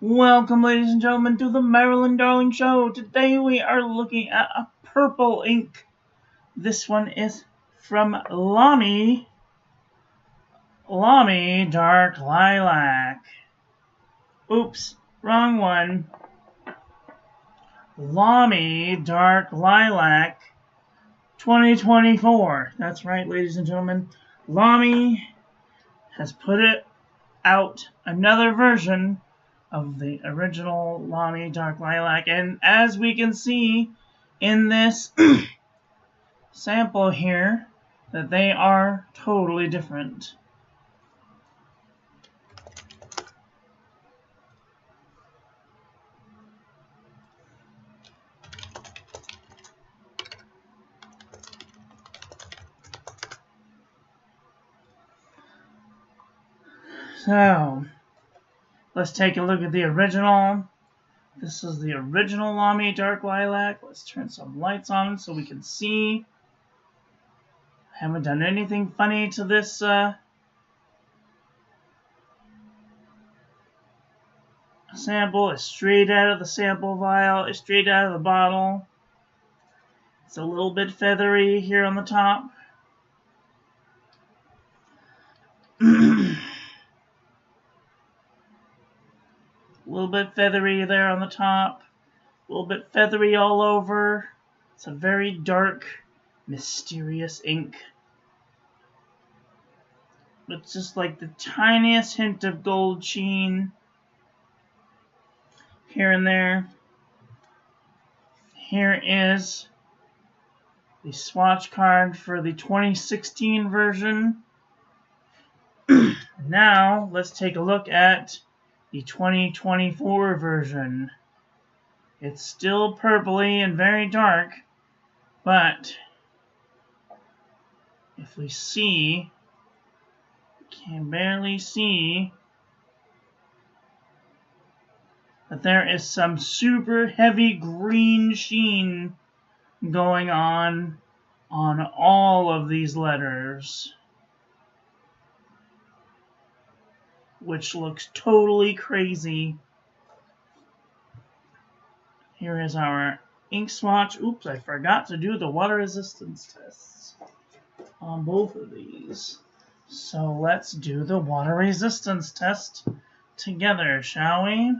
Welcome, ladies and gentlemen, to the Marilyn Darling Show. Today we are looking at a purple ink. This one is from Lamy Dark Lilac. Oops, wrong one. Lamy Dark Lilac 2024. That's right, ladies and gentlemen. Lamy has put it out another version of the original Lamy Dark Lilac, and as we can see in this sample here, that they are totally different. So, let's take a look at the original. This is the original Lamy Dark Lilac. Let's turn some lights on so we can see. I haven't done anything funny to this sample. It's straight out of the sample vial. It's straight out of the bottle. It's a little bit feathery here on the top. A little bit feathery there on the top, a little bit feathery all over. It's a very dark, mysterious ink. It's just like the tiniest hint of gold sheen here and there. Here is the swatch card for the 2016 version. Now, let's take a look at the 2024 version. It's still purpley and very dark, but if we see, we can barely see that there is some super heavy green sheen going on all of these letters, which looks totally crazy. Here is our ink swatch. Oops, I forgot to do the water resistance tests on both of these. So let's do the water resistance test together, shall we?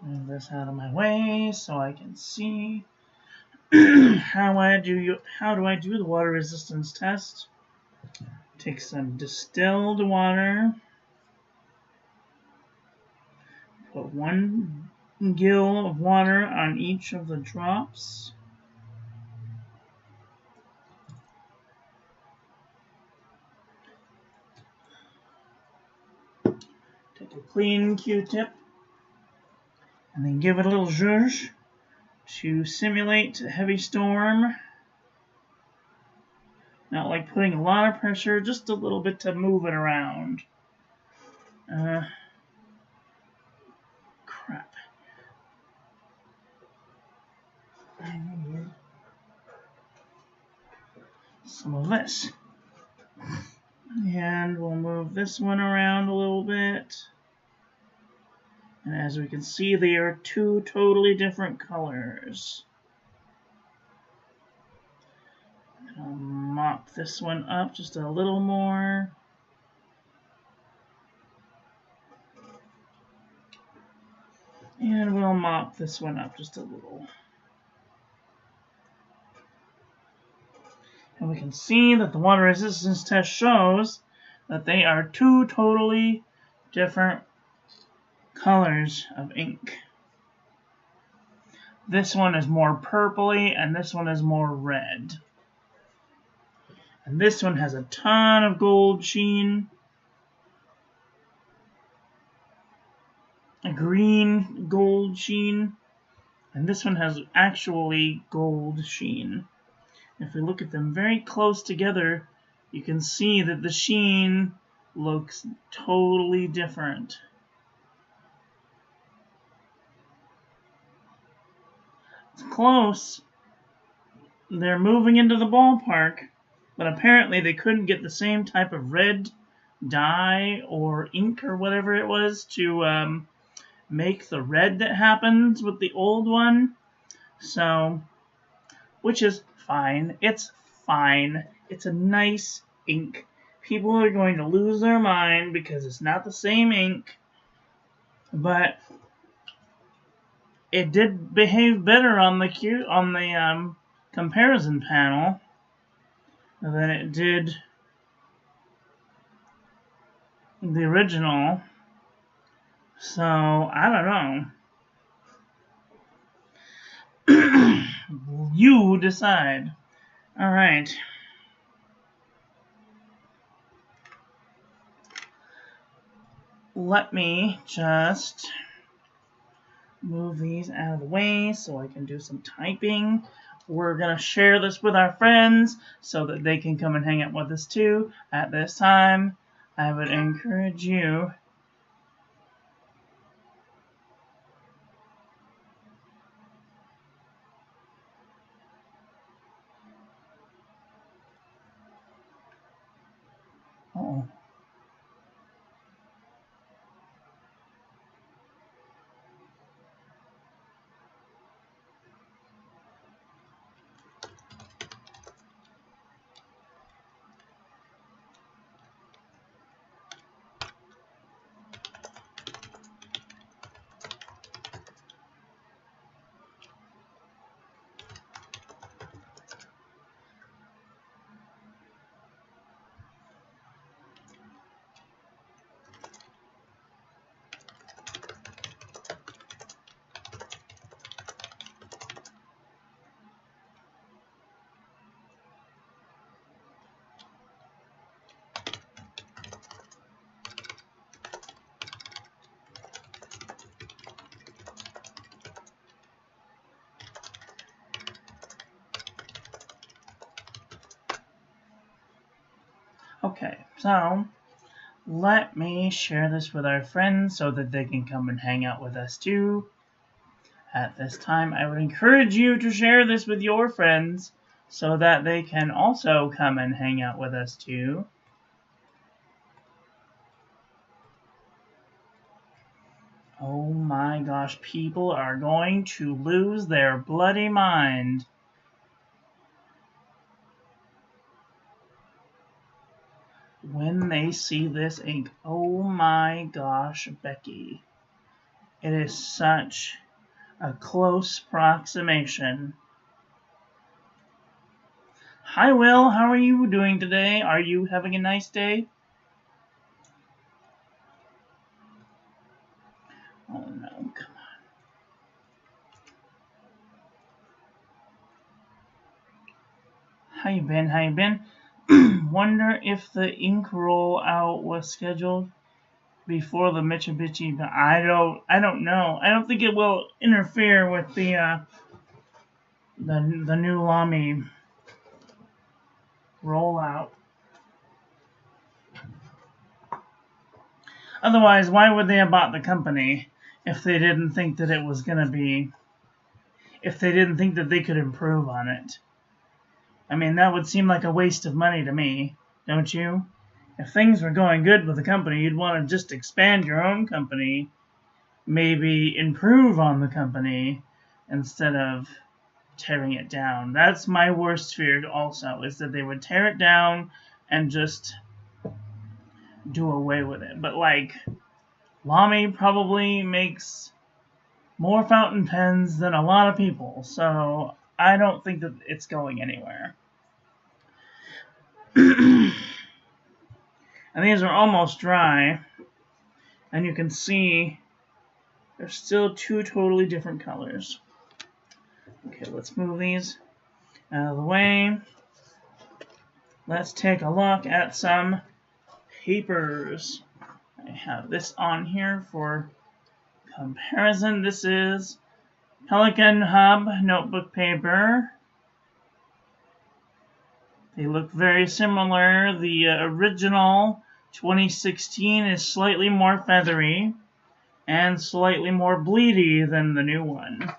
Move this out of my way so I can see how do I do the water resistance test. Take some distilled water, put 1 gill of water on each of the drops. Take a clean Q-tip and then give it a little zhuzh to simulate a heavy storm. Not like putting a lot of pressure, just a little bit to move it around. Crap. I need some of this. And we'll move this one around a little bit. And as we can see, they are two totally different colors. I'll mop this one up just a little more. And we'll mop this one up just a little. And we can see that the water resistance test shows that they are two totally different colors of ink. This one is more purpley and this one is more red. And this one has a ton of gold sheen, a green gold sheen, and this one has actually gold sheen. If we look at them very close together, you can see that the sheen looks totally different. It's close. They're moving into the ballpark, but apparently they couldn't get the same type of red dye or ink or whatever it was to make the red that happens with the old one. So, which is fine. It's fine. It's a nice ink. People are going to lose their mind because it's not the same ink, but it did behave better on the comparison panel than it did the original. So I don't know. You decide. All right. Let me just move these out of the way so I can do some typing. We're going to share this with our friends so that they can come and hang out with us too. At this time, I would encourage you Uh-oh. Okay, so let me share this with our friends so that they can come and hang out with us too. At this time, I would encourage you to share this with your friends so that they can also come and hang out with us too. Oh my gosh, people are going to lose their bloody mind. When they see this ink. Oh my gosh, Becky. It is such a close approximation. Hi, Will. How are you doing today? Are you having a nice day? Oh no, come on. How you been? How you been? Wonder if the ink roll out was scheduled before the Mitsubishi, but I don't know. I don't think it will interfere with the new Lamy rollout. Otherwise, why would they have bought the company if they didn't think that it was gonna be, if they didn't think that they could improve on it? I mean, that would seem like a waste of money to me, don't you? If things were going good with the company, you'd want to just expand your own company, maybe improve on the company instead of tearing it down. That's my worst fear also, is that they would tear it down and just do away with it. But like, Lamy probably makes more fountain pens than a lot of people, so I don't think that it's going anywhere. And these are almost dry, and you can see there's still two totally different colors. Okay, let's move these out of the way. Let's take a look at some papers. I have this on here for comparison. This is Pelican Hub notebook paper. They look very similar. The original 2016 is slightly more feathery and slightly more bleedy than the new one.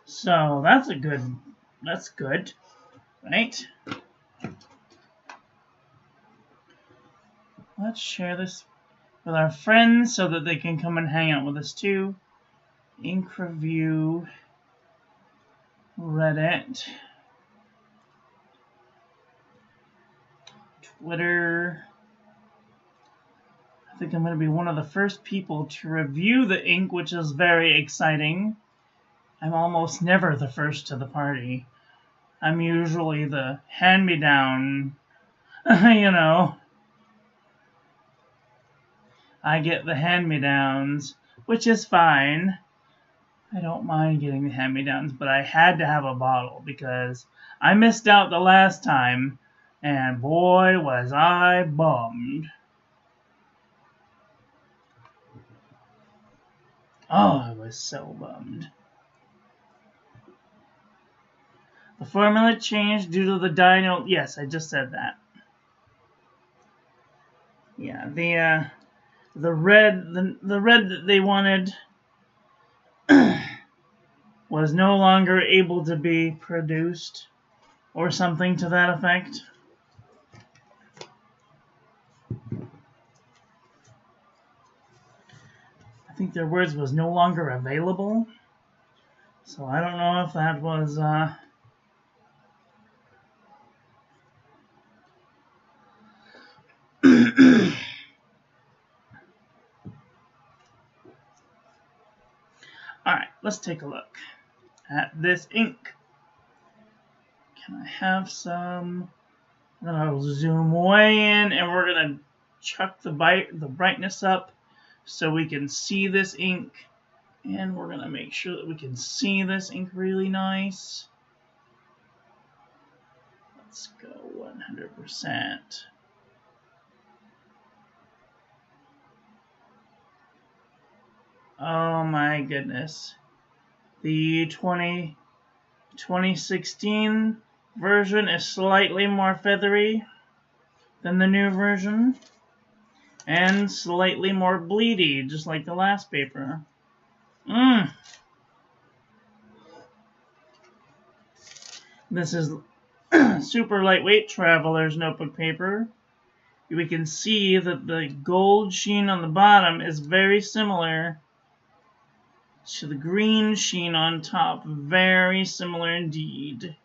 So that's good, right? Let's share this with our friends so that they can come and hang out with us too. Ink review, Reddit, Twitter. I think I'm going to be one of the first people to review the ink, which is very exciting. I'm almost never the first to the party. I'm usually the hand-me-down, you know. I get the hand-me-downs, which is fine. I don't mind getting the hand-me-downs, but I had to have a bottle because I missed out the last time, and boy was I bummed. Oh, I was so bummed. The formula changed due to the dino. Yes, I just said that. Yeah, the red that they wanted was no longer able to be produced, or something to that effect. I think their words was no longer available. So I don't know if that was Alright, let's take a look at this ink. Can I have some? Then I'll zoom way in and we're going to chuck the brightness up so we can see this ink. And we're going to make sure that we can see this ink really nice. Let's go 100%. Oh my goodness. The 2016 version is slightly more feathery than the new version. And slightly more bleedy, just like the last paper. This is super lightweight Traveler's Notebook paper. We can see that the gold sheen on the bottom is very similar to the green sheen on top. Very similar indeed.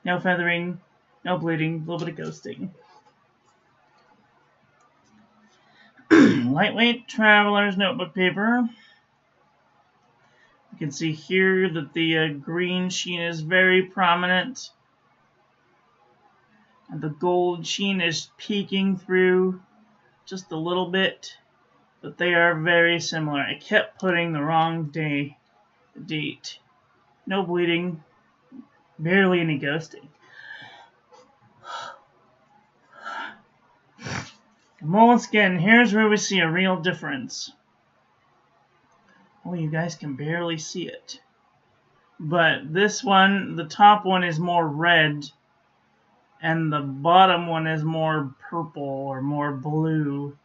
No feathering, no bleeding, a little bit of ghosting. Lightweight Traveler's Notebook paper. You can see here that the green sheen is very prominent. And the gold sheen is peeking through just a little bit. But they are very similar. I kept putting the wrong date. No bleeding. Barely any ghosting. Moleskin, here's where we see a real difference. Oh, you guys can barely see it. But this one, the top one is more red, and the bottom one is more purple or more blue.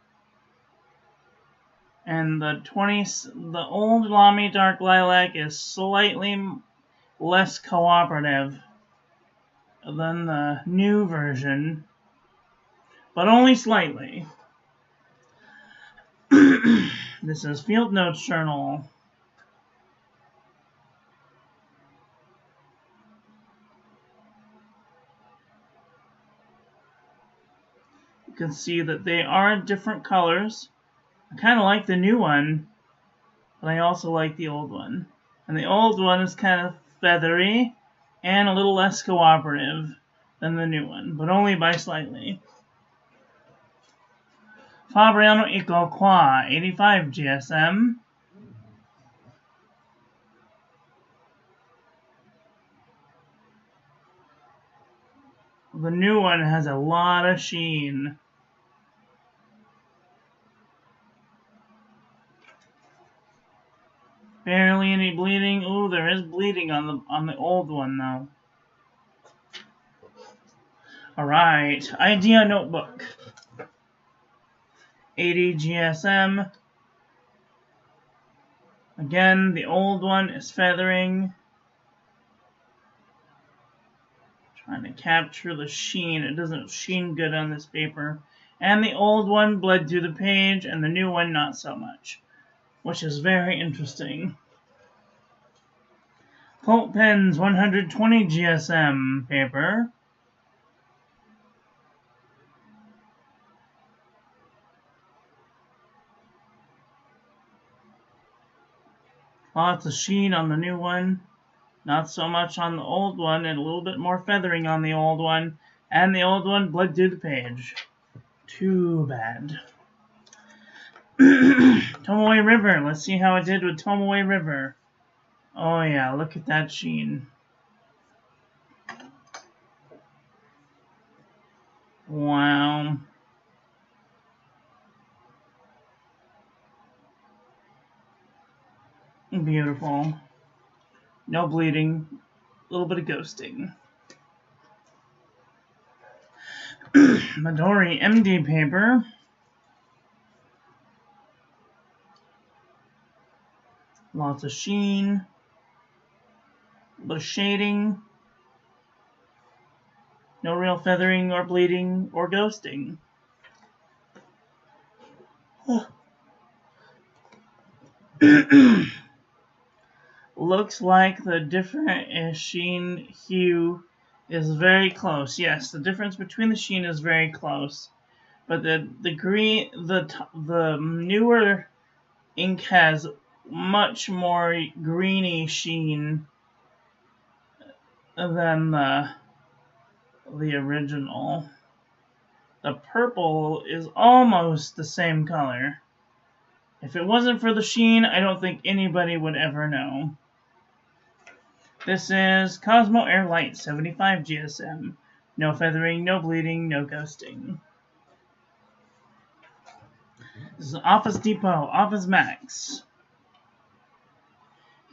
And the old Lamy Dark Lilac is slightly less cooperative than the new version, but only slightly. This is Field Notes Journal. You can see that they are different colors. I kind of like the new one, but I also like the old one. And the old one is kind of feathery and a little less cooperative than the new one, but only by slightly. Fabriano Eco Qua 85 GSM. The new one has a lot of sheen. Barely any bleeding. Ooh, there is bleeding on the old one though. Alright, Idea Notebook. 80 GSM. Again, the old one is feathering. trying to capture the sheen. It doesn't sheen good on this paper. And the old one bled through the page, and the new one not so much, which is very interesting. Pulp Pens 120 GSM paper. Lots of sheen on the new one. Not so much on the old one, and a little bit more feathering on the old one. And the old one bled through the page. Too bad. Tomoe River. Let's see how it did with Tomoe River. Oh yeah, look at that sheen. Wow. Beautiful. No bleeding. A little bit of ghosting. Midori MD paper. Lots of sheen. A little shading. No real feathering or bleeding or ghosting. Looks like the different sheen hue is very close. Yes, the difference between the sheen is very close. But the newer ink has much more greeny sheen than the original. The purple is almost the same color. If it wasn't for the sheen, I don't think anybody would ever know. This is Cosmo Air Light 75 GSM. No feathering, no bleeding, no ghosting. This is Office Depot, Office Max.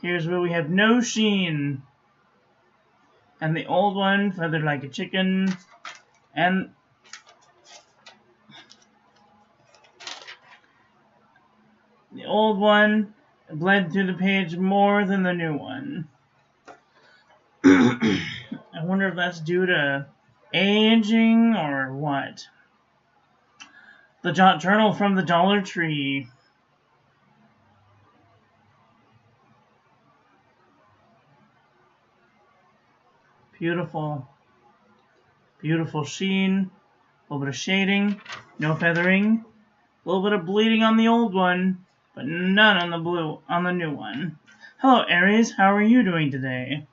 Here's where we have no sheen. And the old one, feathered like a chicken. And the old one bled through the page more than the new one. I wonder if that's due to aging or what. The JOt Journal from the Dollar Tree. Beautiful. Beautiful sheen. A little bit of shading. No feathering. A little bit of bleeding on the old one, but none on the new one. Hello, Aries. How are you doing today?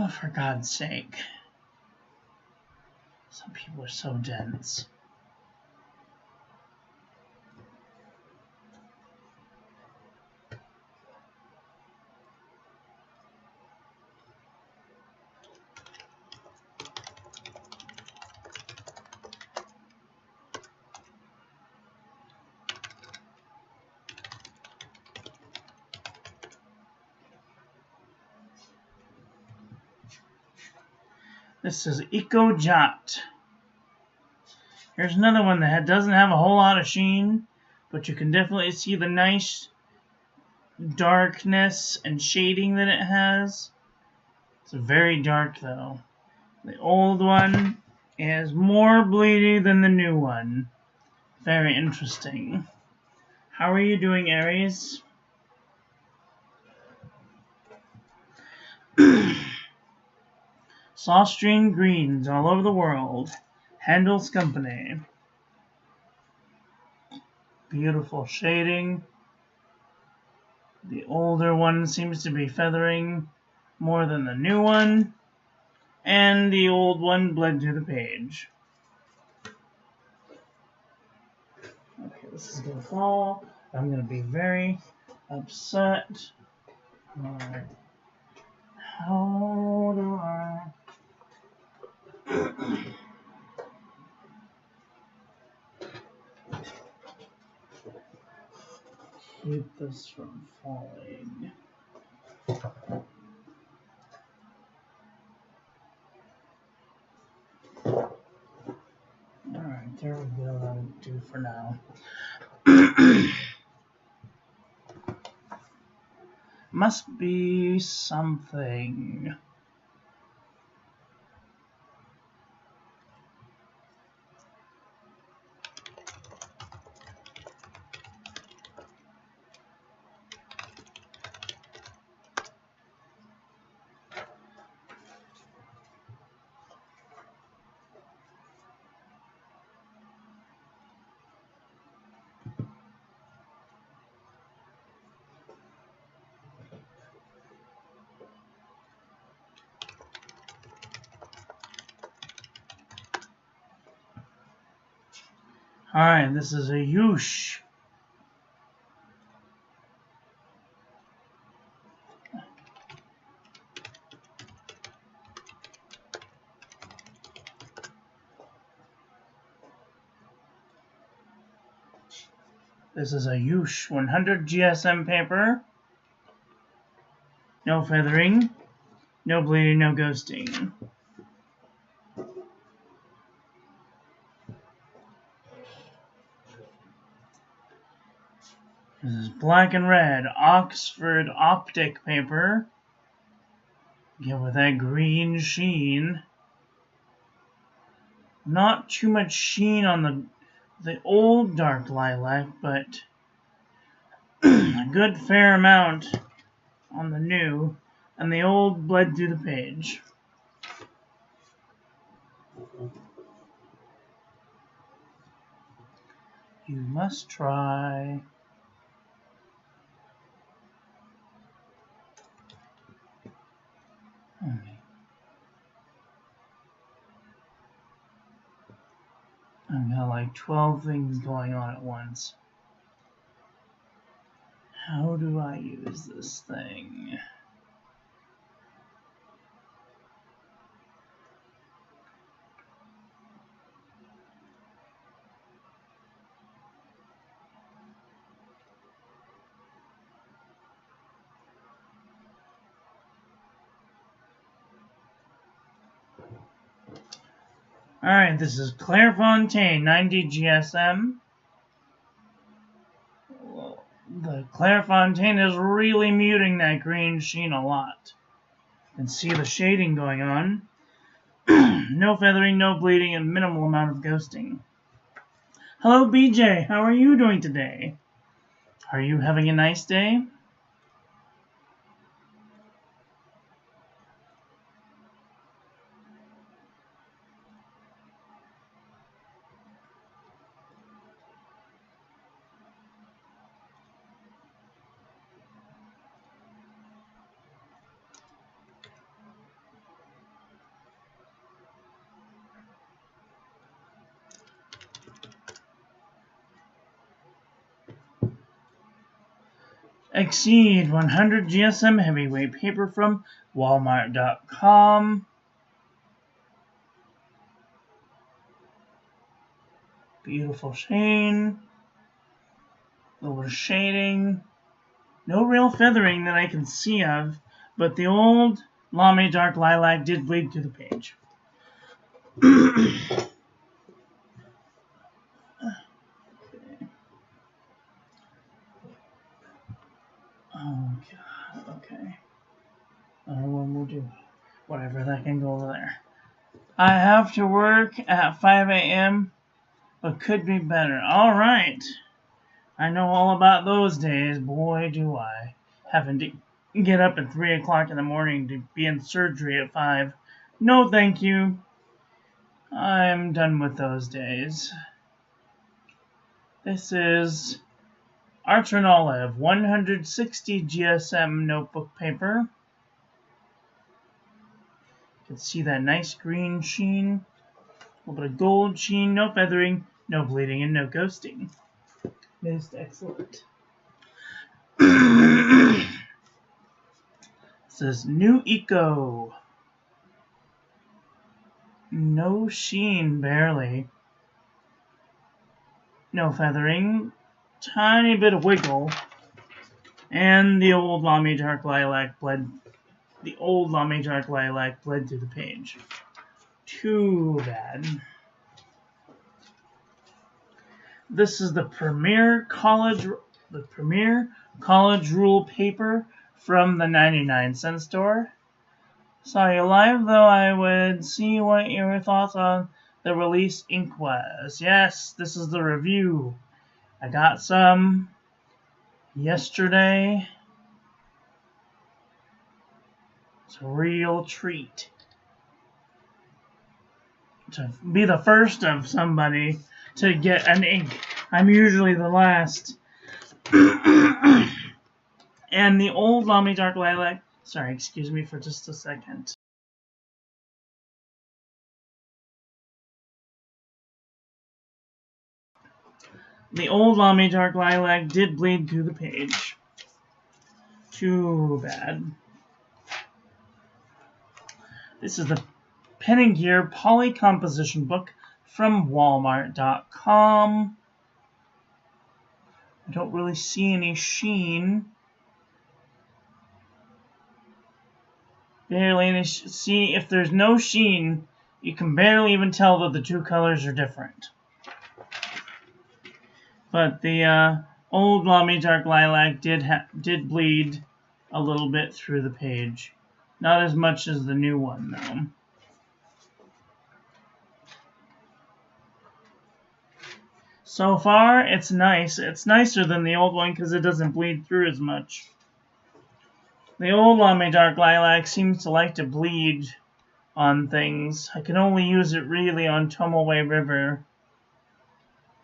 Oh, for God's sake. Some people are so dense. This is JOt. Here's another one that doesn't have a whole lot of sheen, but you can definitely see the nice darkness and shading that it has. It's very dark though. The old one is more bleedy than the new one. Very interesting. How are you doing, Aries? Sostrene greens all over the world. Handelskompagnie. Beautiful shading. The older one seems to be feathering more than the new one. And the old one bled through the page. Okay, this is going to fall. I'm going to be very upset. Alright. How do I... keep this from falling? Alright, there we go. That'll do for now. Must be something. Alright, this is ayush. This is ayush 100 GSM paper. No feathering, no bleeding, no ghosting. This is black and red Oxford Optic paper. Again with that green sheen. Not too much sheen on the old dark lilac, but a good fair amount on the new, and the old bled through the page. You must try. I've got like 12 things going on at once. How do I use this thing? Alright, this is Clairefontaine 90 GSM. The Clairefontaine is really muting that green sheen a lot. You can see the shading going on. No feathering, no bleeding, and minimal amount of ghosting. Hello BJ, how are you doing today? Are you having a nice day? Exceed 100 GSM heavyweight paper from Walmart.com. Beautiful sheen. A little shading. No real feathering that I can see of, but the old Lamy Dark Lilac did bleed through the page. Oh god, okay. One will do. Whatever, that can go over there. I have to work at 5 a.m., but could be better. Alright. I know all about those days. Boy, do I. Having to get up at 3 o'clock in the morning to be in surgery at 5. No, thank you. I'm done with those days. This is Archer and Olive 160 GSM notebook paper. You can see that nice green sheen. A little bit of gold sheen, no feathering, no bleeding, and no ghosting. Most excellent. This is New Eco. No sheen, barely. No feathering. Tiny bit of wiggle. And the old Lamy Dark Lilac bled. The old Lamy Dark Lilac bled through the page. Too bad. This is the Premier College Rule paper from the 99-cent store. Saw you live, though I would see what your thoughts on the release ink was. Yes, this is the review. I got some yesterday. It's a real treat to be the first of somebody to get an ink. I'm usually the last. And the old Lamy Dark Lilac. Sorry, excuse me for just a second. The old Lamy Dark Lilac did bleed through the page. Too bad. This is the Pen and Gear Poly Composition Book from Walmart.com. I don't really see any sheen. Barely any see, if there's no sheen, you can barely even tell that the two colors are different. But the old Lamy Dark Lilac did bleed a little bit through the page. Not as much as the new one, though. So far, it's nice. It's nicer than the old one because it doesn't bleed through as much. The old Lamy Dark Lilac seems to like to bleed on things. I can only use it really on Tomoe River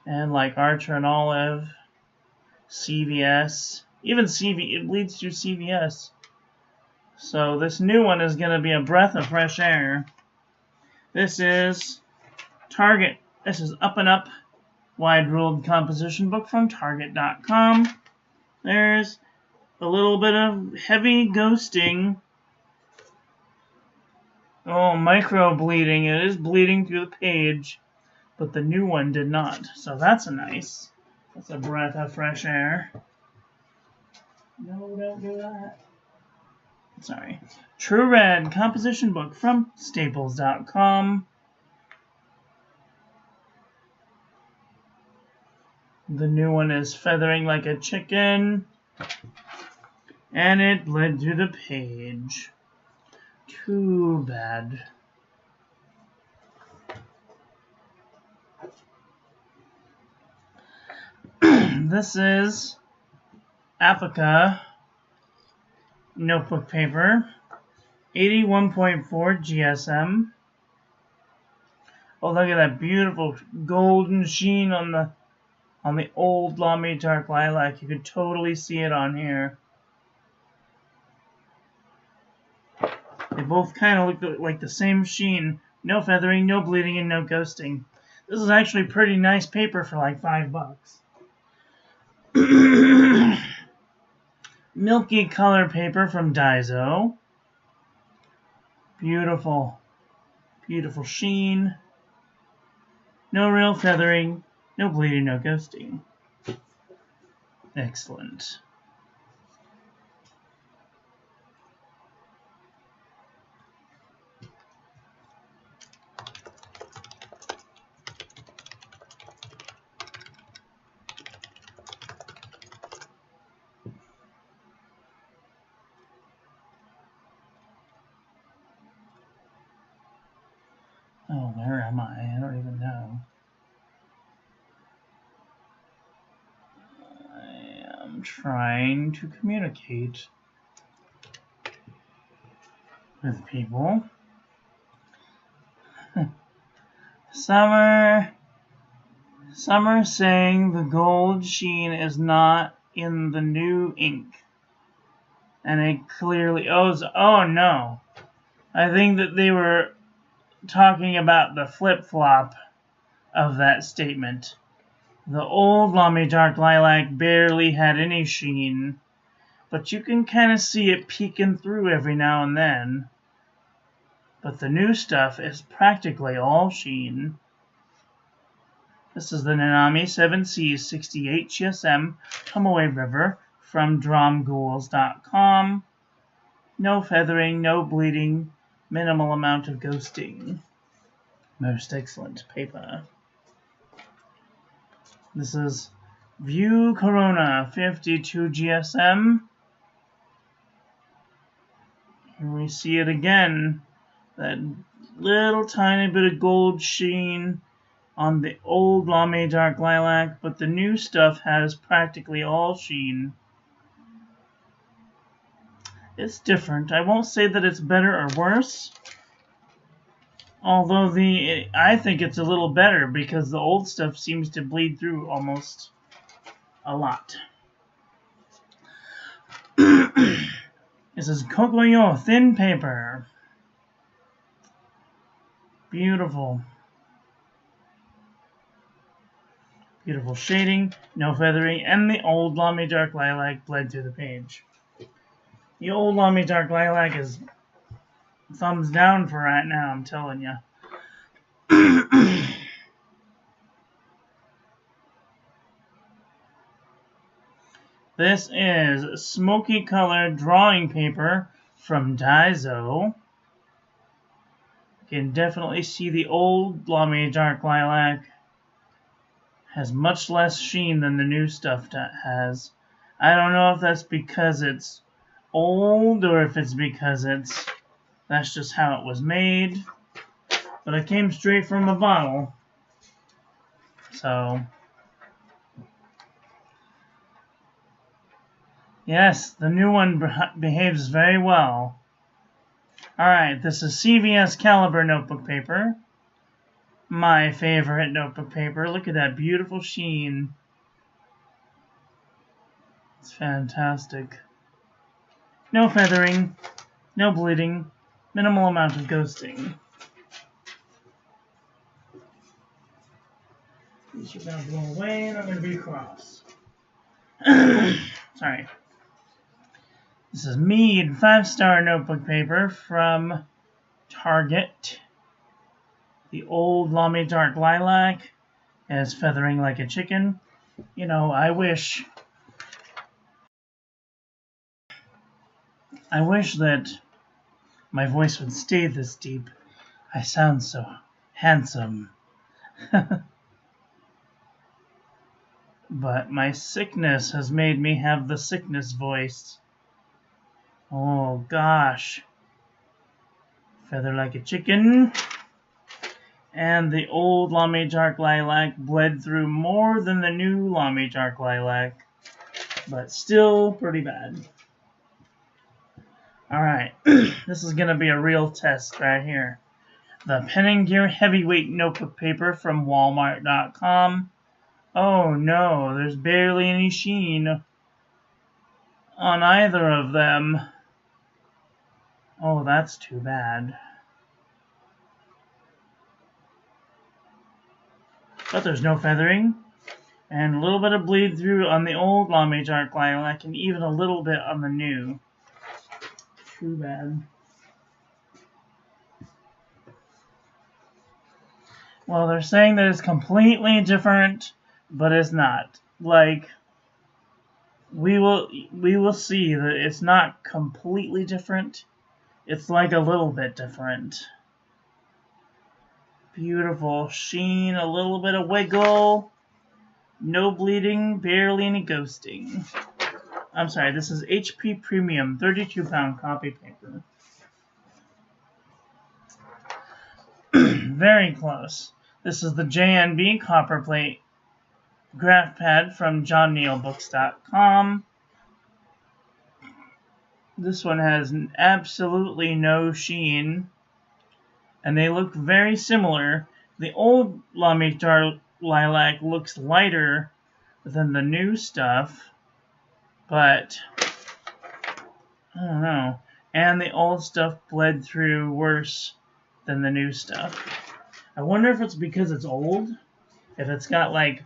and like Archer and Olive, CVS, even it bleeds through CVS. So this new one is going to be a breath of fresh air. This is Target. This is Up and Up Wide-Ruled Composition Book from Target.com. There's a little bit of heavy ghosting. Oh, micro bleeding. It is bleeding through the page, but the new one did not. So that's that's a breath of fresh air. No, don't do that. Sorry. True Red Composition Book from Staples.com. The new one is Feathering Like a Chicken. And it bled through the page. Too bad. This is Apica Notebook paper, 81.4 GSM. Oh, look at that beautiful golden sheen on the old Lamy Dark Lilac. You could totally see it on here. They both kind of look like the same sheen. No feathering, no bleeding, and no ghosting. This is actually pretty nice paper for like $5. Milky color paper from Daiso. Beautiful. Beautiful sheen. No real feathering. No bleeding, no ghosting. Excellent. Oh, where am I? I don't even know. I am trying to communicate with people. Summer saying the gold sheen is not in the new ink. And it clearly, oh no. I think that they were talking about the flip-flop of that statement. The old Lamy Dark Lilac barely had any sheen, but you can kind of see it peeking through every now and then. But the new stuff is practically all sheen. This is the Nanami 7C 68 GSM Tomoe River from dromghouls.com. No feathering, no bleeding, minimal amount of ghosting. Most excellent paper. This is View Corona 52 GSM. Here we see it again. That little tiny bit of gold sheen on the old Lamy Dark Lilac, but the new stuff has practically all sheen. It's different. I won't say that it's better or worse, although I think it's a little better because the old stuff seems to bleed through almost a lot. This is Kokoyo thin paper. Beautiful. Beautiful shading, no feathering, and the old Lamy Dark Lilac bled through the page. The old Lamy Dark Lilac is thumbs down for right now, I'm telling you. This is smoky colored drawing paper from Daiso. You can definitely see the old Lamy Dark Lilac has much less sheen than the new stuff has. I don't know if that's because it's old or if it's because that's just how it was made, but it came straight from a bottle, so yes, the new one behaves very well. Alright, this is CVS Caliber notebook paper. My favorite notebook paper. Look at that beautiful sheen. It's fantastic. No feathering, no bleeding, minimal amount of ghosting. These are going to blow away and I'm going to be cross. Sorry. This is Mead 5-star notebook paper from Target. The old Lamy Dark Lilac is feathering like a chicken. You know, I wish that my voice would stay this deep. I sound so handsome. But my sickness has made me have the sickness voice. Oh gosh. Feather like a chicken. And the old Lamy Dark Lilac bled through more than the new Lamy Dark Lilac, but still pretty bad. Alright, this is going to be a real test right here. The Pen and Gear Heavyweight Notebook Paper from Walmart.com. Oh no, there's barely any sheen on either of them. Oh, that's too bad. But there's no feathering, and a little bit of bleed through on the old Lamy Dark Lilac, and even a little bit on the new. Too bad. Well, they're saying that it's completely different, but it's not. Like, we will see that it's not completely different. It's like a little bit different. Beautiful sheen, a little bit of wiggle, no bleeding, barely any ghosting. I'm sorry, this is HP Premium 32-pound copy paper. Very close. This is the JNB Copperplate Graph Pad from JohnNeilBooks.com. This one has absolutely no sheen, and they look very similar. The old Lamy Dark Lilac looks lighter than the new stuff, but I don't know. And the old stuff bled through worse than the new stuff. I wonder if it's because it's old, if it's got like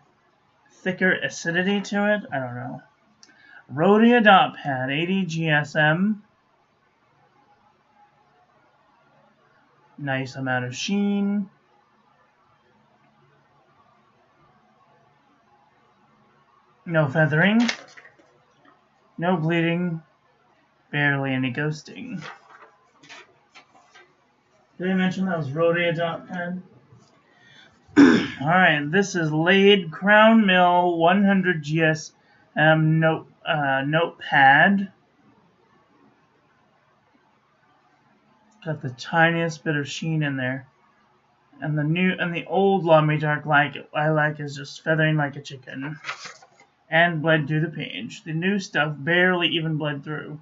thicker acidity to it. I don't know. Rhodia Dot Pad 80 GSM. Nice amount of sheen. No feathering. No bleeding. Barely any ghosting. Did I mention that was Rhodia Dot Pad? Alright, this is Laid Crown Mill 100 GSM notepad. Put the tiniest bit of sheen in there. And the old Lamy Dark Lilac is just feathering like a chicken. And bled through the page. The new stuff barely even bled through.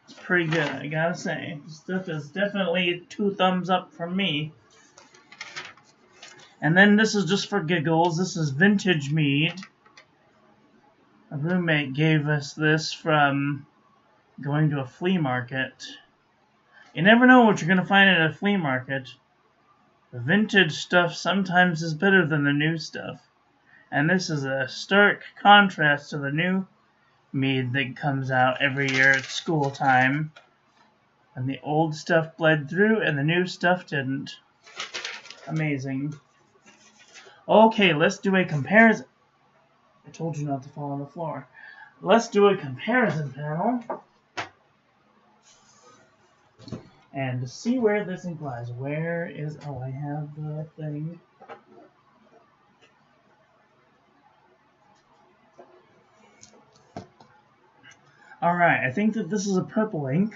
It's pretty good, I gotta say. This stuff is definitely 2 thumbs up from me. And then this is just for giggles. This is Vintage Mead. A roommate gave us this from going to a flea market. You never know what you're going to find at a flea market. The vintage stuff sometimes is better than the new stuff. And this is a stark contrast to the new mead that comes out every year at school time. And the old stuff bled through and the new stuff didn't. Amazing. Okay, let's do a comparison. I told you not to fall on the floor. Let's do a comparison panel. And to see where this ink lies. Where is... Oh, I have the thing. Alright, I think that this is a purple ink.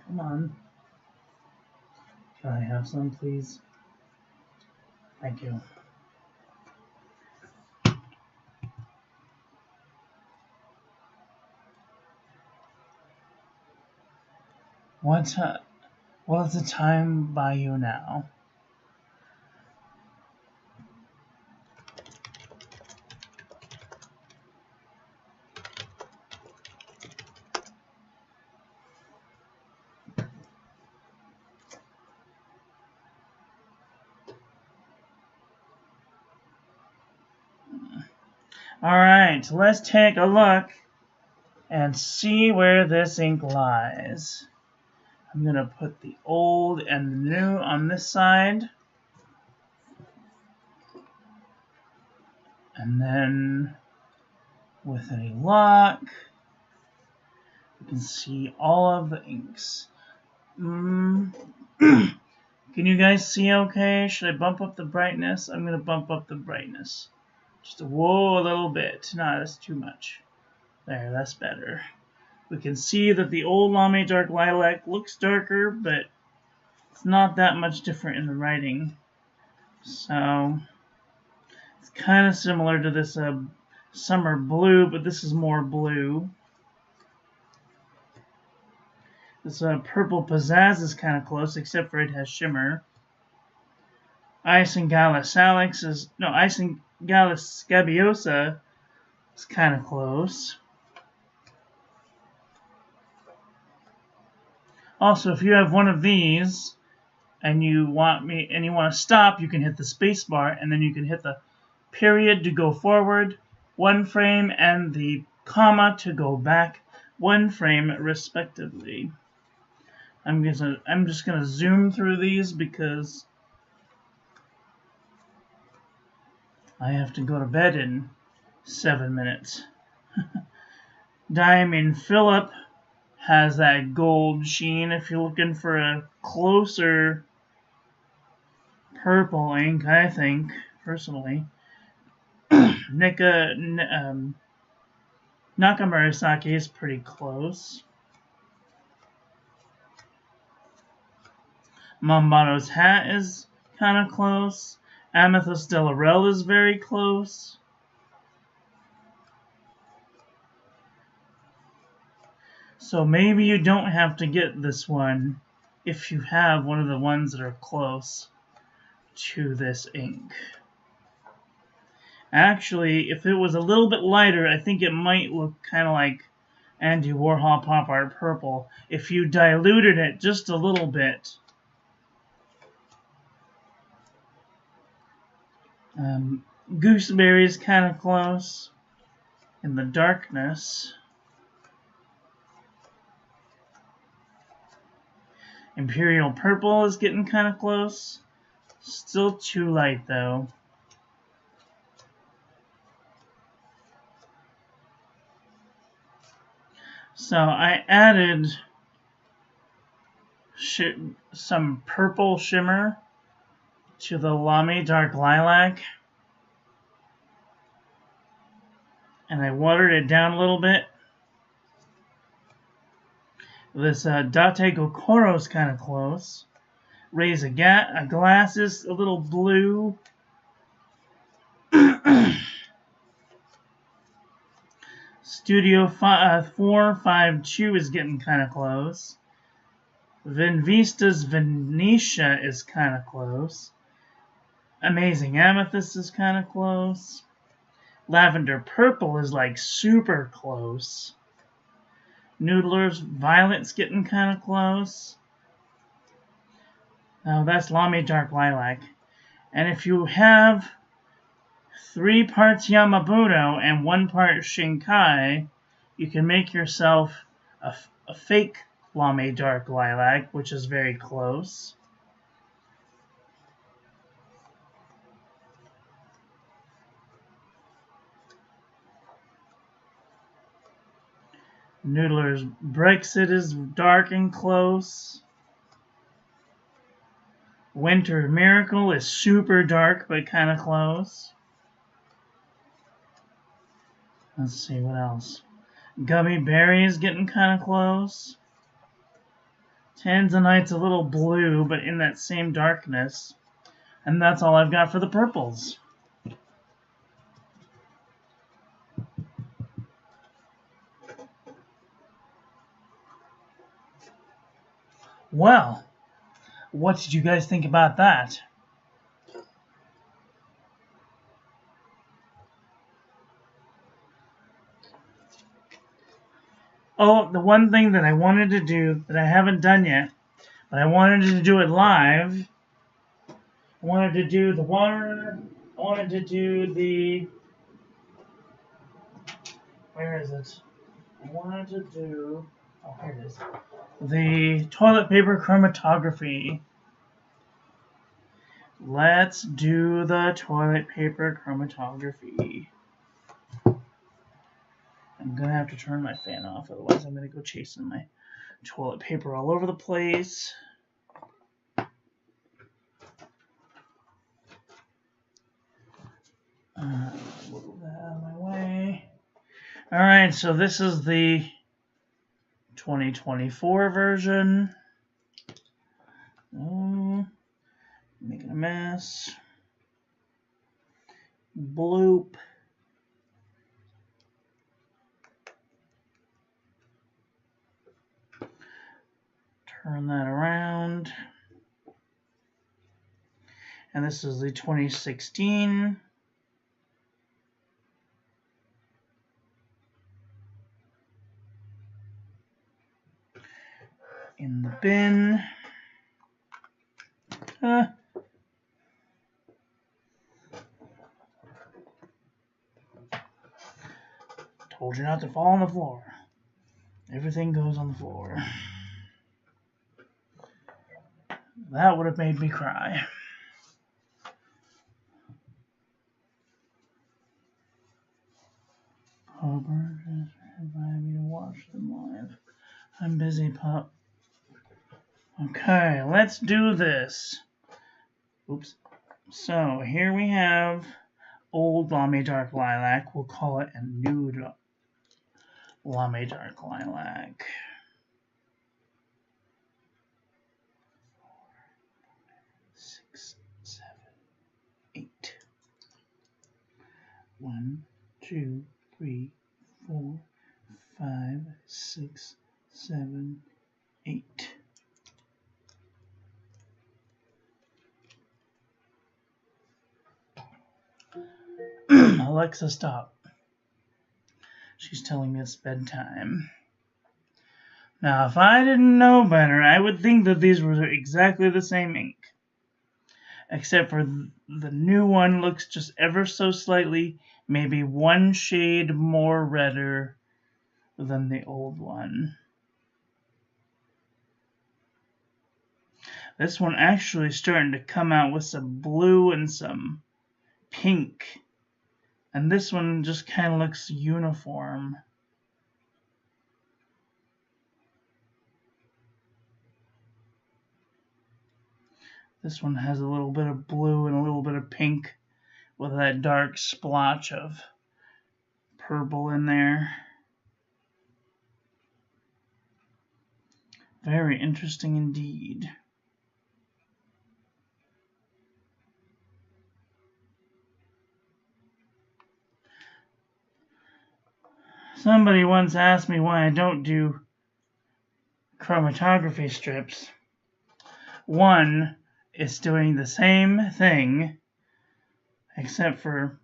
Come on. Can I have some, please? Thank you. What's the time by you now? Alright, let's take a look and see where this ink lies. I'm going to put the old and the new on this side. And then with a lock, you can see all of the inks. Can you guys see okay? Should I bump up the brightness? I'm going to bump up the brightness. Just a little bit. No, that's too much. There, that's better. We can see that the old Lamy Dark Lilac looks darker, but it's not that much different in the writing. So, it's kind of similar to this Summer Blue, but this is more blue. This Purple Pizzazz is kind of close, except for it has shimmer. Isingala Salix is... No, Isingala Scabiosa is kind of close. Also, if you have one of these and you want to stop, you can hit the space bar and then you can hit the period to go forward 1 frame and the comma to go back 1 frame respectively. I'm just gonna zoom through these because I have to go to bed in 7 minutes. Diamond Phillip has that gold sheen if you're looking for a closer purple ink, I think, personally. Nakamurasaki is pretty close. Mombato's hat is kind of close. Amethyst de Laurel is very close. So maybe you don't have to get this one if you have one of the ones that are close to this ink. Actually, if it was a little bit lighter, I think it might look kind of like Andy Warhol Pop Art Purple if you diluted it just a little bit. Gooseberry is kind of close in the darkness. Imperial Purple is getting kind of close. Still too light though. So I added some purple shimmer to the Lamy Dark Lilac. And I watered it down a little bit. This Date Gokoro is kind of close. Raise a glass is a little blue. Studio 452 is getting kind of close. Vinvista's Venetia is kind of close. Amazing Amethyst is kind of close. Lavender Purple is like super close. Noodler's Violet's getting kind of close. Now that's Lamy Dark Lilac. And if you have 3 parts Yamabudo and 1 part Shinkai, you can make yourself a fake Lamy Dark Lilac, which is very close. Noodler's Brexit is dark and close. Winter Miracle is super dark but kind of close. Let's see what else. Gummy Berry is getting kind of close. Tanzanite's a little blue but in that same darkness. And that's all I've got for the purples. Well, what did you guys think about that? Oh, the one thing that I wanted to do that I haven't done yet, but I wanted to do it live. I wanted to do the water. I wanted to do the... Where is it? I wanted to do... Oh, here it is. The toilet paper chromatography. Let's do the toilet paper chromatography. I'm going to have to turn my fan off, otherwise I'm going to go chasing my toilet paper all over the place. Move that out of my way. Alright, so this is the 2024 version. Oh, making a mess. Bloop. Turn that around. And this is the 2016. In the bin. Told you not to fall on the floor. Everything goes on the floor. That would have made me cry. Harper just invited me to watch them live. I'm busy, pup. Okay, let's do this. Oops. So, here we have old Lamy Dark Lilac. We'll call it a nude Lamy Dark Lilac. 6, 7, 8. 1, 2, 3, 4, 5, 6, 7, 8. Alexa, stop. She's telling me it's bedtime. Now, if I didn't know better, I would think that these were exactly the same ink. Except for the new one looks just ever so slightly, maybe 1 shade more redder than the old one. This one actually starting to come out with some blue and some pink. And this one just kind of looks uniform. This one has a little bit of blue and a little bit of pink with that dark splotch of purple in there. Very interesting indeed. Somebody once asked me why I don't do chromatography strips. One is doing the same thing, except for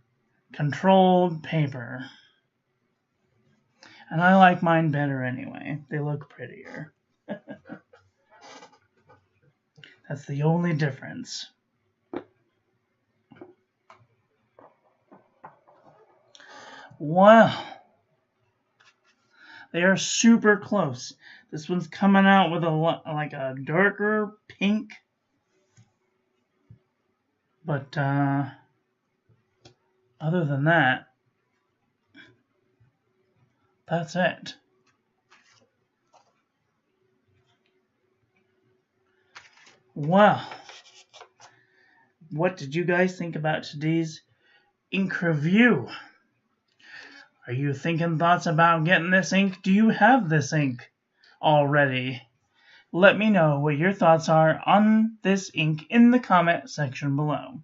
controlled paper. And I like mine better anyway. They look prettier. That's the only difference. Wow. They are super close. This one's coming out with like a darker pink. But other than that, that's it. Wow. What did you guys think about today's ink review? Are you thinking thoughts about getting this ink? Do you have this ink already? Let me know what your thoughts are on this ink in the comment section below.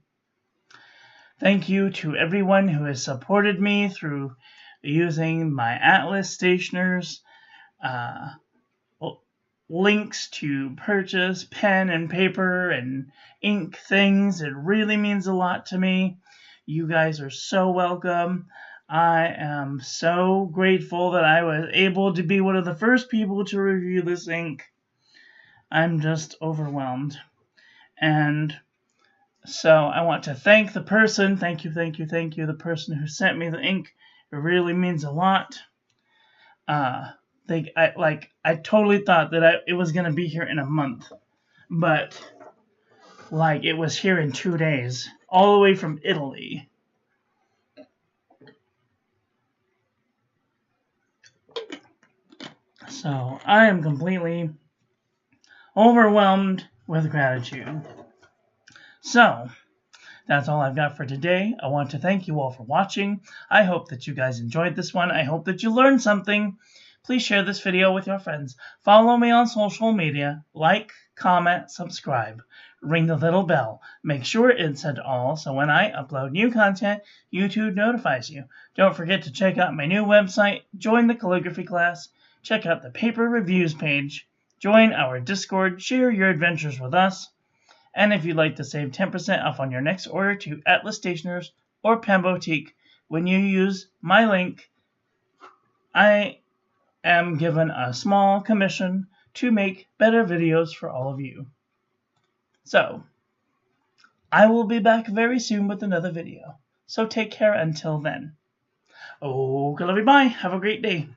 Thank you to everyone who has supported me through using my Atlas stationers, links to purchase pen and paper and ink things. It really means a lot to me. You guys are so welcome. I am so grateful that I was able to be one of the first people to review this ink. I'm just overwhelmed. And so I want to thank the person. Thank you, the person who sent me the ink. It really means a lot. I totally thought that it was going to be here in a month. But, it was here in 2 days. All the way from Italy. So, I am completely overwhelmed with gratitude. So, that's all I've got for today. I want to thank you all for watching. I hope that you guys enjoyed this one. I hope that you learned something. Please share this video with your friends. Follow me on social media. Like, comment, subscribe. Ring the little bell. Make sure it's set to all so when I upload new content, YouTube notifies you. Don't forget to check out my new website, join the calligraphy class, check out the paper reviews page, join our Discord, share your adventures with us, and if you'd like to save 10% off on your next order to Atlas Stationers or Pen Boutique when you use my link, I am given a small commission to make better videos for all of you. So, I will be back very soon with another video. So take care until then. Okay, love you, bye. Have a great day.